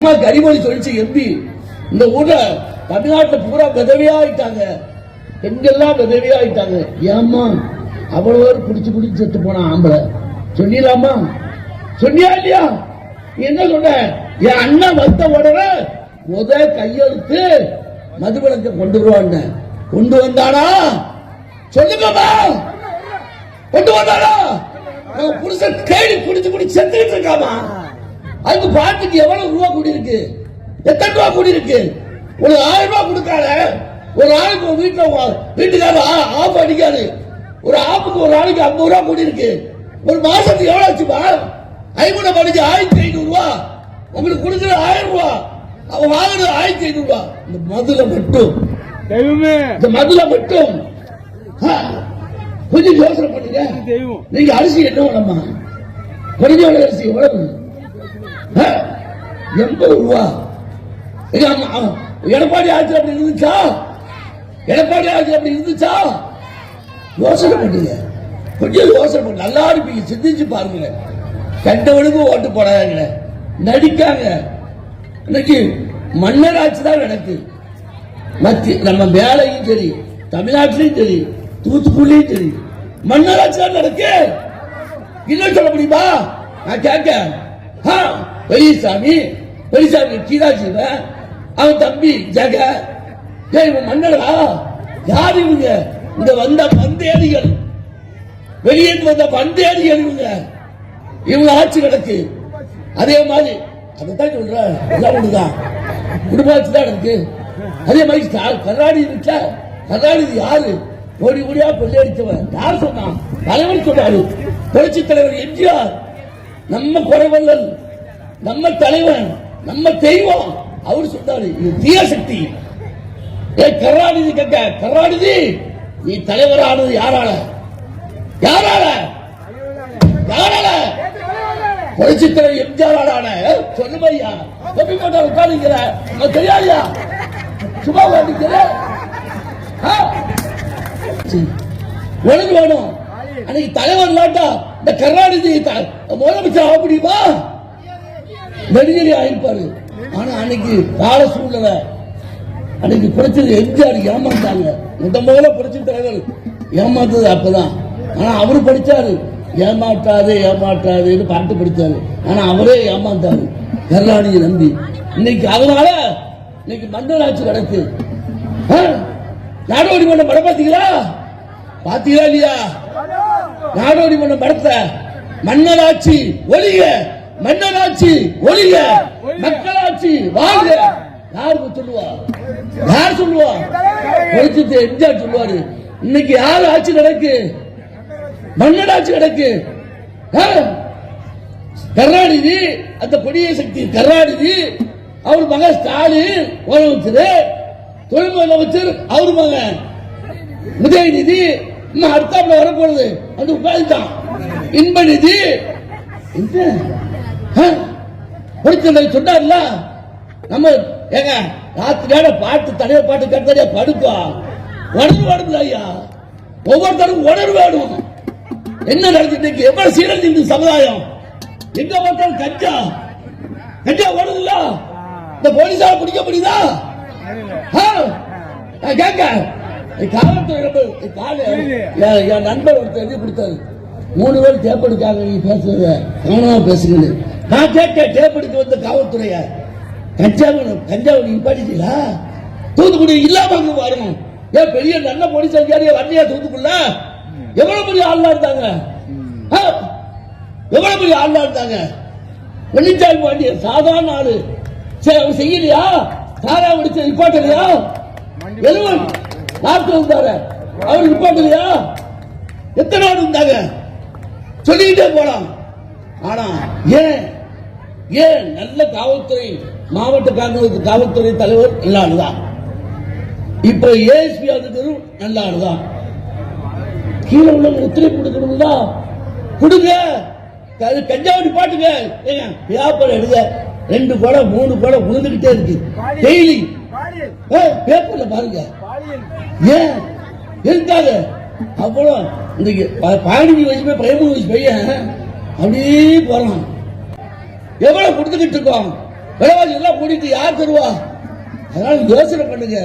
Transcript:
கனிமொழி சொல்லிச்சு எம்பி இந்த ஊர்ல தமிழ்நாட்டில் பூரா விதவியாயிட்டாங்க, பெண்கள்லாம் விதவியாயிட்டாங்க. ஏமா அவ்வளவு பேர் குடிச்சு குடிச்சு செத்து போனா ஆம்பளை சொன்னீங்களாமா? சொன்னியா இல்லையா? என்ன சொன்ன? என் அண்ணன் வந்த உடனே கையெழுத்து மதுவிலக்கை கொண்டு வருவாங்க. கொண்டு வந்தானா? சொல்லுங்கம்மா, கொண்டு வந்தானா? புருஷன் கேடி குடிச்சு குடிச்சு செத்துக்கிட்டு இருக்காமா? அதுக்கு பாட்டுக்கு எவ்வளவு ரூபா கூடி இருக்கு? எத்தனை ரூபா கூடி இருக்கு? ஒரு 1000 ரூபாய் கொடுக்காத ஒரு ஆளுக்கு வீட்டுக்காரர் ஆப் அடிக்காது. ஒரு ஆப்புக்கு ஒரு ஆளுக்கு 50 ரூபாய் கூடி இருக்கு. ஒரு மாசத்துக்கு எவ்வளவு ஆச்சுப்பா? 50 படிச்சு 1500 ரூபாய். உங்களுக்கு கொடுக்குற 1000 ரூபாய், அவன் வாங்குறது 1500 ரூபாய். இந்த மதுல மட்டும் கொஞ்சம் யோசனை பண்ணுங்க. நீங்க அரிசி என்ன வேணாமா? கொஞ்சம் அரிசி எவ்வளவு? 80 ரூபா. எடப்பாடி ஆட்சி அப்படி இருந்துச்சா? எடப்பாடி ஆட்சி அப்படி இருந்துச்சா? யோசனை பண்ணுங்க, கொஞ்சம் யோசனை பண்ணு. நல்லா இருப்பீங்க, சிந்திச்சு பாருங்க. கண்டவனுக்கு ஓட்டு போடாங்க, நடிக்காங்க. இன்னைக்கு மன்னர் ஆட்சி தான் நடக்கு. நம்ம மேலையும் சரி, தமிழ்நாட்டிலையும் சரி, தூத்துக்குடியும் சரி, மன்னர் ஆட்சி தான் நடக்கு. இன்னும் சொல்ல முடியுமா? நான் கேட்க பெரியசாமி கீதாஜி அவன் தம்பி ஜக மன்னரா யார் இவங்க? இங்க வந்த பந்தேடிகள், வெளியே வந்த பந்தேடிகள் இவங்க ஆட்சி நடக்கு. அதே மாதிரி அதைத்தான் சொல்றேன், ஒண்ணுதான் குடும்ப ஆட்சி தான் நடக்கு. அதே மாதிரி கர்நாடகி இருக்க, கர்நாடகி யாரு? கோடி கோடியா கொள்ளையடித்தவன் யார் சொன்னான்? தலைவர் சொன்னாரு, புரட்சி தலைவர் எம்ஜிஆர். நம்ம குறைவல்லல், நம்ம தலைவன், நம்ம தெய்வம். அவர் சொன்னாரு இது தீய சக்தி. கருணாநிதி கேட்க, கருணாநிதி நீ தலைவரானது யாரால? யாரால? யாரால? புரட்சி தலைவர் எம்ஜிஆரான சொல்லுமையா. தொப்பி போட்ட உட்காந்துக்கிற தெரியாதியா? சும்மா உட்காந்துக்கிற உனக்கு வேணும். அன்னைக்கு தலைவர் இல்லாட்டா இந்த கருணாநிதி முதலமைச்சர் ஆக முடியுமா? நெடுஞ்செலி ஆயிருப்பாரு. ஆனா அன்னைக்கு கால சூழ்நிலை, அன்னைக்கு புரட்சி எம்ஜிஆர் ஏமாந்தாங்க. முதல்ல புரட்சி தலைவர் ஏமாந்தது அப்பதான். ஆனா அவரு படிச்சாரு, ஏமாற்றாது ஏமாற்றாதுன்னு பாட்டு படிச்சாரு. ஆனா அவரே ஏமாந்தாரு கருணாநிதி நம்பி. இன்னைக்கு அதனால இன்னைக்கு மன்னர் ஆட்சி நடக்கு. நாடோடி மன்றம் படம் பார்த்தீங்களா? பாத்தீங்களா இல்லையா? நாடோடி மன்றம் படத்தை மன்னராட்சி ஒழிக, மன்னராட்சி ஒழிக, மக்களாட்சி வாழ்க. யாருக்கு சொல்லுவா? யார் சொல்லுவா? எம்ஜிஆர் சொல்லுவாரு. இன்னைக்கு யாரு ஆட்சி நடக்கு? மன்னராட்சி நடக்கு. கருணாநிதி அந்த கொடிய சக்தி கருணாநிதி, அவர் மகன் ஸ்டாலின் முதலமைச்சர், தொழில் முதலமைச்சர் அவர் மகன் உதயநிதி. இன்னும் அடுத்தாப்புல வரப்போறது அந்த உட்காந்துட்டான் இன்ப நிதி. சொன்னார்ல நம்ம ஏங்க ராத்திரியான பாட்டு தலைவர் பாட்டு கேட்டாலே படுப்பா. உணர்வு வேணும் ஐயா, ஒவ்வொருத்தருக்கும் உணர்வு வேணும். என்ன நடந்துட்டு எவ்வளவு சீரழிந்து சமுதாயம். எங்க பார்த்தாலும் கஞ்சா கஞ்சா ஓடுதுல்ல. இந்த போலீஸால பிடிக்க முடியுதா? கேட்க காவல்துறை என் நண்பர் ஒருத்தர் எழுதி கொடுத்தாரு. 3 பேர் டேப் எடுக்காங்க, நீ பேசுறத கவனமா பேசுங்க. நான் கேட்க டேப் எடுக்க வந்த காவல்துறைய கஞ்சாவை நிப்பாட்டிட்டீங்களா? தூத்துக்குடி இல்லாம வரணும். ஏன் பெரிய நல்ல போலீஸ் அதிகாரியா வரலையா தூத்துக்குள்ள? எவ்வளவு பெரிய ஆள்லாம் இருந்தாங்க, எவ்வளவு பெரிய ஆள்லாம் இருந்தாங்க. வெள்ளிச்சாமி பாண்டியன் சாதாரண ஆளு, சரி அவர் செய்யலையா? சாரா முடிச்ச நிப்பாட்டலையா? எதுவும் நாட்டு வந்தாரு, அவர் நிப்பாட்டலையா? எத்தனை ஆள் இருந்தாங்க சொல்லிக்கிட்டே போலாம். ஆனா ஏன் ஏன் நல்ல காவல்துறை மாவட்ட காவல்துறை தலைவர் நல்ல ஆளுதான். இப்ப ஏஎஸ்பி ஆனது நல்ல ஆளுதான். கீழே உள்ள ஒத்துழைப்பு கொடுக்கணும்னா கொடுங்க. கஞ்சாவடி பாட்டுங்க, பேப்பர் எடுங்க. 2 கொலை 3 கொலை விழுந்துகிட்டே இருக்கு டெய்லி பேப்பர்ல பாருங்க. ஏன் இருக்காங்க அவ்வளவு? இன்னைக்கு 15 வயசு 13 வயசு பையன் அப்படியே போறான். எவ்வளவு கொடுத்துக்கிட்டு இருக்கோம்? விலைவாசி எல்லாம் கூட்டிட்டு யார் தருவா? அதனால யோசனை பண்ணுங்க.